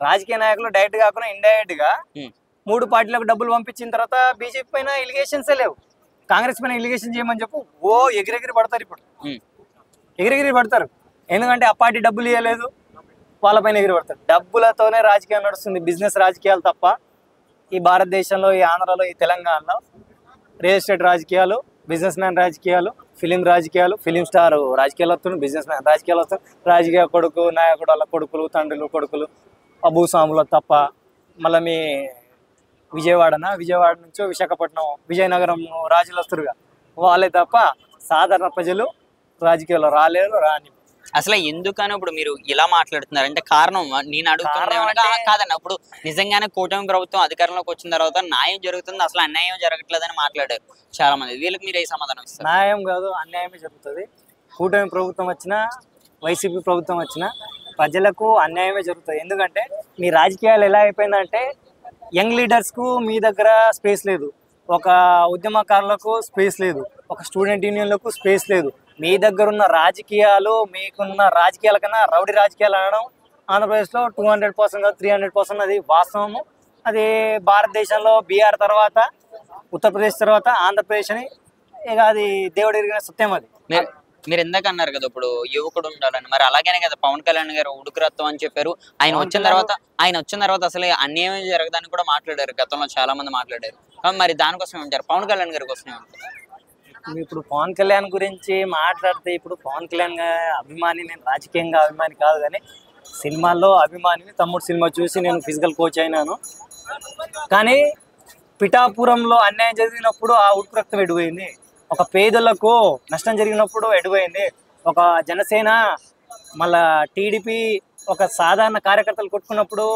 రాజకీయ నాయకులు డైరెక్ట్ కాకుండా ఇండైరెక్ట్ గా 3 పార్టీలకు డబ్బులు పంపించిన తర్వాత బీజేపీ పైన ఎలిగేషన్సే లేవు. కాంగ్రెస్ పైన ఎలిగేషన్ చేయమని చెప్పు ఓ ఎగిరెగిరి పడతారు. ఇప్పుడు ఎగిరెగిరి పడతారు. ఎందుకంటే ఆ పార్టీ డబ్బులు ఇవ్వలేదు, వాళ్ళపైన ఎగిరి పడతారు. డబ్బులతోనే రాజకీయం నడుస్తుంది, బిజినెస్ రాజకీయాలు తప్ప ఈ భారతదేశంలో, ఈ ఆంధ్రాలో, ఈ తెలంగాణలో రియల్ ఎస్టేట్ రాజకీయాలు, బిజినెస్ మ్యాన్ రాజకీయాలు, ఫిలిం రాజకీయాలు, ఫిలిం స్టార్ రాజకీయాలు వస్తున్నాయి, బిజినెస్ మ్యాన్ రాజకీయాలు వస్తున్నాయి. రాజకీయ కొడుకు నాయకుడు వాళ్ళ కొడుకులు, తండ్రులు, కొడుకులు, భూస్వాములు తప్ప మళ్ళీ మీ విజయవాడ నుంచో విశాఖపట్నం, విజయనగరం రాజులు వస్తురుగా వాళ్ళే తప్ప సాధారణ ప్రజలు రాజకీయాల్లో రాలేరు, రాని. అసలు ఎందుకని ఇప్పుడు మీరు ఇలా మాట్లాడుతున్నారు అంటే కారణం నేను అడుగుతున్నా కాదన్న. ఇప్పుడు నిజంగానే కూటమి ప్రభుత్వం అధికారంలోకి వచ్చిన తర్వాత న్యాయం జరుగుతుంది, అసలు అన్యాయం జరగట్లేదని మాట్లాడారు చాలా మంది. వీళ్ళకి మీరు ఏ సమాధానం ఇస్తారు? న్యాయం కాదు, అన్యాయమే జరుగుతుంది. కూటమి ప్రభుత్వం వచ్చినా, వైసీపీ ప్రభుత్వం వచ్చినా ప్రజలకు అన్యాయమే జరుగుతుంది. ఎందుకంటే మీ రాజకీయాలు ఎలా అయిపోయిందంటే యంగ్ లీడర్స్కు మీ దగ్గర స్పేస్ లేదు, ఒక ఉద్యమకారులకు స్పేస్ లేదు, ఒక స్టూడెంట్ యూనియన్లకు స్పేస్ లేదు. మీ దగ్గర ఉన్న రాజకీయాలు, మీకున్న రాజకీయాల కన్నా రౌడీ రాజకీయాలు అనడం ఆంధ్రప్రదేశ్లో 200% 300% అది వాస్తవము. అది భారతదేశంలో బీహార్ తర్వాత, ఉత్తరప్రదేశ్ తర్వాత ఆంధ్రప్రదేశ్ అని ఇక అది దేవుడు ఎరిగిన సత్యం. అది మీరు ఎందుకు అన్నారు కదా ఇప్పుడు యువకుడు ఉండాలని, మరి అలాగనే కదా పవన్ కళ్యాణ్ గారు ఉడుకురత్వం అని చెప్పారు. ఆయన వచ్చిన తర్వాత అసలు అన్యాయం జరగదని కూడా మాట్లాడారు, గతంలో చాలా మంది మాట్లాడారు. మరి దానికోసం ఏమంటారు? పవన్ కళ్యాణ్ గారి కోసం ఏమంటారు? ఇప్పుడు పవన్ కళ్యాణ్ గురించి మాట్లాడితే, ఇప్పుడు పవన్ కళ్యాణ్ అభిమాని, నేను రాజకీయంగా అభిమాని కాదు కానీ సినిమాల్లో అభిమానిని. తమ్ముడు సినిమా చూసి నేను ఫిజికల్ కోచ్ అయినాను. కానీ పిఠాపురంలో అన్యాయం జరిగినప్పుడు ఆ ఉడుకు రక్తం ఎడిపోయింది, ఒక పేదలకు నష్టం జరిగినప్పుడు ఎడిపోయింది, ఒక జనసేన మళ్ళా టీడీపీ ఒక సాధారణ కార్యకర్తలు కొట్టుకున్నప్పుడు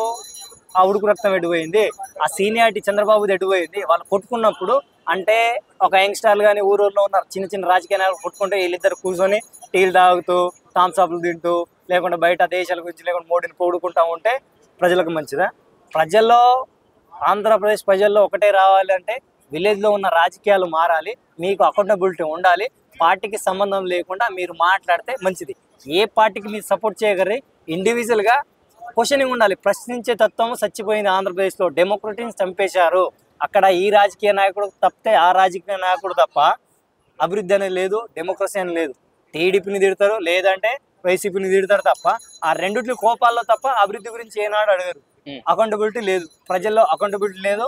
ఆ ఉడుకు రక్తం ఎడిపోయింది, ఆ సీనియారిటీ చంద్రబాబుది ఎడిపోయింది. వాళ్ళు కొట్టుకున్నప్పుడు అంటే ఒక యంగ్స్టర్లు కానీ ఊరూరులో ఉన్న చిన్న చిన్న రాజకీయ నాయకులు కొట్టుకుంటే వీళ్ళిద్దరు కూర్చొని టీలు తాగుతూ, థామ్సాప్లు తింటూ, లేకుంటే బయట దేశాల గురించి లేకుండా మోడీని పొగుడుకుంటా ఉంటే ప్రజలకు మంచిదా? ప్రజల్లో, ఆంధ్రప్రదేశ్ ప్రజల్లో ఒకటే రావాలి అంటే విలేజ్లో ఉన్న రాజకీయాలు మారాలి, మీకు అకౌంటబిలిటీ ఉండాలి, పార్టీకి సంబంధం లేకుండా మీరు మాట్లాడితే మంచిది. ఏ పార్టీకి మీరు సపోర్ట్ చేయగలరు? ఇండివిజువల్గా క్వశ్చనింగ్ ఉండాలి. ప్రశ్నించే తత్వం చచ్చిపోయింది ఆంధ్రప్రదేశ్లో. డెమోక్రసీని చంపేశారు. అక్కడ ఈ రాజకీయ నాయకుడు తప్పితే ఆ రాజకీయ నాయకుడు తప్ప అభివృద్ధి అనేది లేదు, డెమోక్రసీ అని లేదు. టీడీపీని తిడతారు, లేదంటే వైసీపీని తిడతారు తప్ప ఆ రెండిటి కోపాల్లో తప్ప అభివృద్ధి గురించి ఏనాడు అడగరు. అకౌంటబిలిటీ లేదు, ప్రజల్లో అకౌంటబిలిటీ లేదు.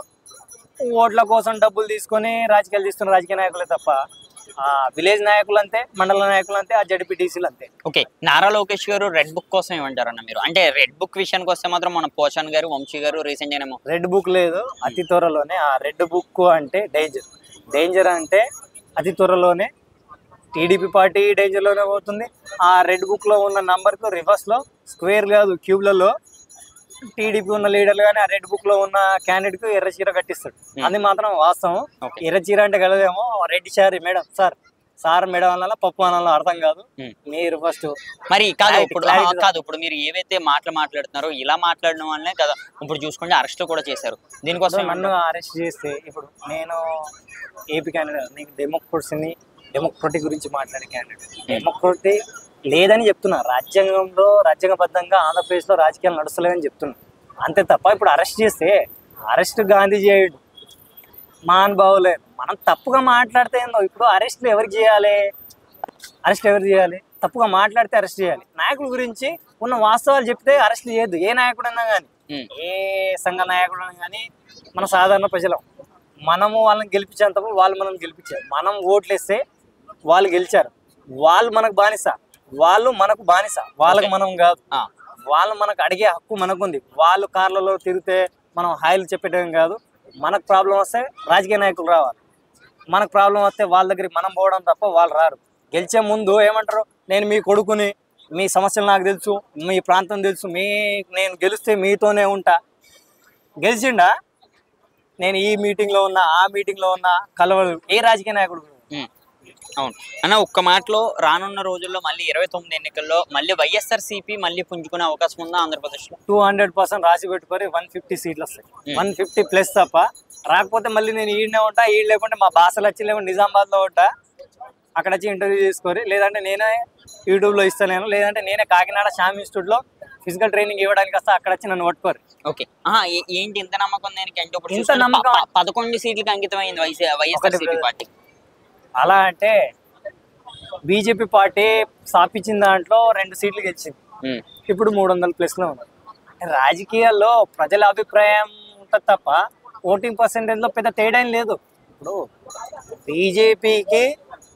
ఓట్ల కోసం డబ్బులు తీసుకొని రాజకీయాలు తీస్తున్న రాజకీయ నాయకులే తప్ప ఆ విలేజ్ నాయకులు అంతే, మండల నాయకులు అంతే, ఆ జడ్పీటీసీలు అంతే. ఓకే, నారా లోకేష్ గారు రెడ్ బుక్ కోసం ఏమంటారన్న మీరు? అంటే రెడ్ బుక్ విషయానికి వస్తే మాత్రం మన పోషణ్ గారు, వంశీ గారు రీసెంట్ గానేమో రెడ్ బుక్ లేదు, అతి త్వరలోనే. ఆ రెడ్ బుక్ అంటే డేంజర్ అంటే అతి త్వరలోనే టీడీపీ పార్టీ డేంజర్లోనే పోతుంది. ఆ రెడ్ బుక్లో ఉన్న నంబర్కు రివర్స్లో, స్క్వేర్ కాదు క్యూబ్లలో టీడీపీ ఉన్న లీడర్లు కానీ ఆ రెడ్ బుక్లో ఉన్న క్యాండిడేట్కు ఎర్ర చీర కట్టిస్తాడు. అది మాత్రం వాస్తవం. ఎర్ర చీర అంటే కలదేమో, red sari madam sir madam అనాలా, పప్పు అనాలా అర్థం కాదు. మీరు ఫస్ట్ మరి కాదు ఇప్పుడు మీరు ఏవైతే మాట్లాడుతున్నారో ఇలా మాట్లాడడం వల్లనే కదా ఇప్పుడు చూసుకుంటే అరెస్ట్ కూడా చేశారు. దీనికోసం నన్ను అరెస్ట్ చేస్తే ఇప్పుడు నేను ఏపీ క్యాండిడేట్, నీకు డెమోక్రటీ గురించి మాట్లాడే క్యాండిడేట్. డెమోక్రటీ లేదని చెప్తున్నా. రాజ్యాంగబద్ధంగా ఆంధ్రప్రదేశ్లో రాజకీయాలు నడుస్తలేదని చెప్తున్నా అంతే తప్ప ఇప్పుడు అరెస్ట్ చేస్తే అరెస్ట్ గాంధీ చేయడు, మహానుభావులే. మనం తప్పుగా మాట్లాడితే ఏందో. ఇప్పుడు అరెస్ట్లు ఎవరికి చేయాలి? తప్పుగా మాట్లాడితే అరెస్ట్ చేయాలి. నాయకుల గురించి ఉన్న వాస్తవాలు చెప్తే అరెస్ట్లు చేయొద్దు. ఏ నాయకుడన్నా కానీ, ఏ సంఘ నాయకుడన్నా కానీ, మన సాధారణ ప్రజలం. మనము వాళ్ళని గెలిపించేంతప్పుడు వాళ్ళు మనం గెలిపించారు. మనం ఓట్లు వేస్తే వాళ్ళు గెలిచారు. వాళ్ళు మనకు బానిస, వాళ్ళు మనకు బానిస. వాళ్ళకి మనం కాదు. వాళ్ళు మనకు అడిగే హక్కు మనకుంది. వాళ్ళు కార్లలో తిరిగితే మనం హాయిలు చెప్పేటం కాదు. మనకు ప్రాబ్లం వస్తే రాజకీయ నాయకులు రావాలి, మనకు ప్రాబ్లం వస్తే వాళ్ళ దగ్గరికి మనం పోవడం తప్ప వాళ్ళు రారు. గెలిచే ముందు ఏమంటారు? నేను మీ కొడుకుని, మీ సమస్యలు నాకు తెలుసు, మీ ప్రాంతం తెలుసు, నేను గెలిస్తే మీతోనే ఉంటా. గెలిచిండా? నేను ఈ మీటింగ్లో ఉన్నా, ఆ మీటింగ్లో ఉన్నా, కలవదు ఏ రాజకీయ నాయకుడు. అవును అన్న, ఒక్క మాటలో రానున్న రోజుల్లో మళ్ళీ 29 ఎన్నికల్లో మళ్ళీ వైఎస్ఆర్సీపీ మళ్ళీ పుంజుకునే అవకాశం ఉందా ఆంధ్రప్రదేశ్లో? 200% రాసి పెట్టుకొని 150 సీట్లు వస్తాయి. 150+ తప్ప రాకపోతే మళ్ళీ నేను ఈడనే ఉంటా. ఈడ లేకుంటే మా బాసలు వచ్చి లేకుంటే నిజామాబాద్లో ఉంటా, అక్కడ వచ్చి ఇంటర్వ్యూ చేసుకొని, లేదంటే నేనే యూట్యూబ్లో ఇస్తాను, లేదంటే నేనే కాకినాడ శ్యామ్ ఇన్స్టిట్యూట్లో ఫిజికల్ ట్రైనింగ్ ఇవ్వడానికి వస్తే అక్కడ వచ్చి నన్ను పట్టుకోరు. ఓకే. ఏంటి ఇంత నమ్మకం దానికి అంటే ఇప్పుడు ఇంత చూసుకుంటే నమ్మకం 11 సీట్లకు అంకితం అయింది వైఎస్ఆర్సీపీ పార్టీ. అలా అంటే బీజేపీ పార్టీ స్థాపించిన దాంట్లో 2 సీట్లు గెలిచింది, ఇప్పుడు 300+లో ఉంది. రాజకీయాల్లో ప్రజల అభిప్రాయం ఉంటుంది తప్ప ఓటింగ్ పర్సెంటేజ్లో పెద్ద తేడా ఏం లేదు. ఇప్పుడు బీజేపీకి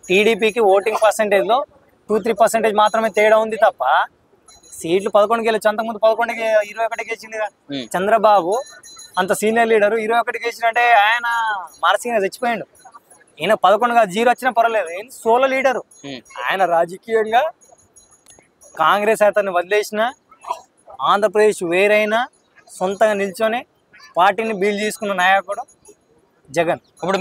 టీడీపీకి ఓటింగ్ పర్సెంటేజ్లో 2-3% మాత్రమే తేడా ఉంది తప్ప సీట్లు 11 గెలిచి అంతకుముందు 11కి 21 గెలిచింది. చంద్రబాబు అంత సీనియర్ లీడరు 21 గెలిచినంటే ఆయన మానసికంగా చచ్చిపోయాడు. ఈయన 11 కాదు 0 వచ్చినా పర్వాలేదు, ఈయన సోలో లీడరు. ఆయన రాజకీయంగా కాంగ్రెస్ అతన్ని వదిలేసిన, ఆంధ్రప్రదేశ్ వేరైనా సొంతంగా నిల్చొని పార్టీని బిల్డ్ చేసుకున్న నాయకుడు జగన్. ఇప్పుడు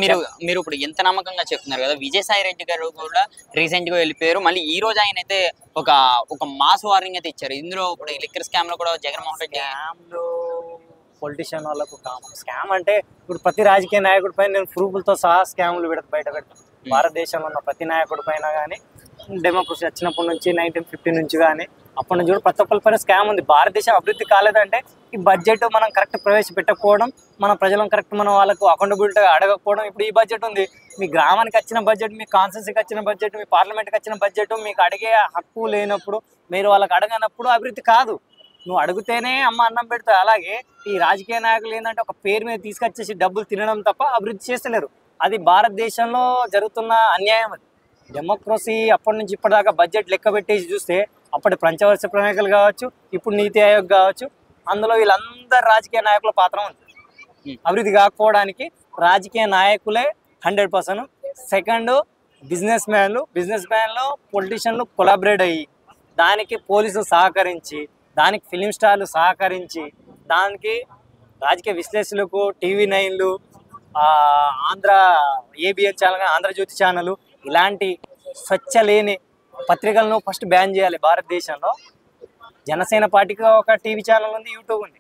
మీరు ఇప్పుడు ఎంత నమ్మకంగా చెప్తున్నారు కదా, విజయసాయి రెడ్డి గారు కూడా రీసెంట్ గా వెళ్ళిపోయారు. మళ్ళీ ఈ రోజు ఆయన అయితే ఒక మాస్ వార్నింగ్ అయితే ఇచ్చారు. ఇందులో ఇప్పుడు లిక్కర్ స్కామ్ లో కూడా జగన్మోహన్ రెడ్డి పొలిటీషియన్ వాళ్ళకు స్కామ్ అంటే ఇప్పుడు ప్రతి రాజకీయ నాయకుడి పైన నేను ప్రూఫ్లతో సహా స్కామ్లు బయట పెడతాను. భారతదేశంలో ఉన్న ప్రతి నాయకుడి పైన కానీ డెమోక్రసీ వచ్చినప్పటి నుంచి 1950 నుంచి కానీ అప్పటి నుంచి కూడా ప్రతి ఒక్కరి పైన స్కామ్ ఉంది. భారతదేశం అభివృద్ధి కాలేదంటే ఈ బడ్జెట్ మనం కరెక్ట్ ప్రవేశపెట్టకపోవడం, మన ప్రజలను కరెక్ట్ మనం వాళ్ళకు అకౌంటబిలిటీగా అడగకపోవడం. ఇప్పుడు ఈ బడ్జెట్ ఉంది, మీ గ్రామానికి వచ్చిన బడ్జెట్, మీ కాన్స్టిట్యూన్సీకి వచ్చిన బడ్జెట్, మీ పార్లమెంట్కి వచ్చిన బడ్జెట్ మీకు అడిగే హక్కు లేనప్పుడు, మీరు వాళ్ళకి అడగనప్పుడు అభివృద్ధి కాదు. నువ్వు అడిగితేనే అమ్మ అన్నం పెడతావు. అలాగే ఈ రాజకీయ నాయకులు ఏంటంటే ఒక పేరు మీద తీసుకొచ్చేసి డబ్బులు తినడం తప్ప అభివృద్ధి చేస్తలేరు. అది భారతదేశంలో జరుగుతున్న అన్యాయం. అది డెమోక్రసీ అప్పటి నుంచి ఇప్పటిదాకా బడ్జెట్ లెక్క పెట్టేసి చూస్తే అప్పటి పంచవర్ష ప్రణాళికలు కావచ్చు, ఇప్పుడు నీతి ఆయోగ్ కావచ్చు, అందులో వీళ్ళందరూ రాజకీయ నాయకుల పాత్ర ఉంది. అభివృద్ధి కాకపోవడానికి రాజకీయ నాయకులే 100%. సెకండ్ బిజినెస్ మ్యాన్లు పొలిటీషియన్లు కొలాబరేట్ అయ్యి, దానికి పోలీసులు సహకరించి, దానికి ఫిలిం స్టార్లు సహకరించి, దానికి రాజకీయ విశ్లేషకులకు TV9లు, Andhra ABN channel, Andhrajyothi channel, ఇలాంటి స్వచ్ఛ లేని పత్రికలను ఫస్ట్ బ్యాన్ చేయాలి భారతదేశంలో. జనసేన పార్టీకి ఒక టీవీ ఛానల్ ఉంది, యూట్యూబ్ ఉంది.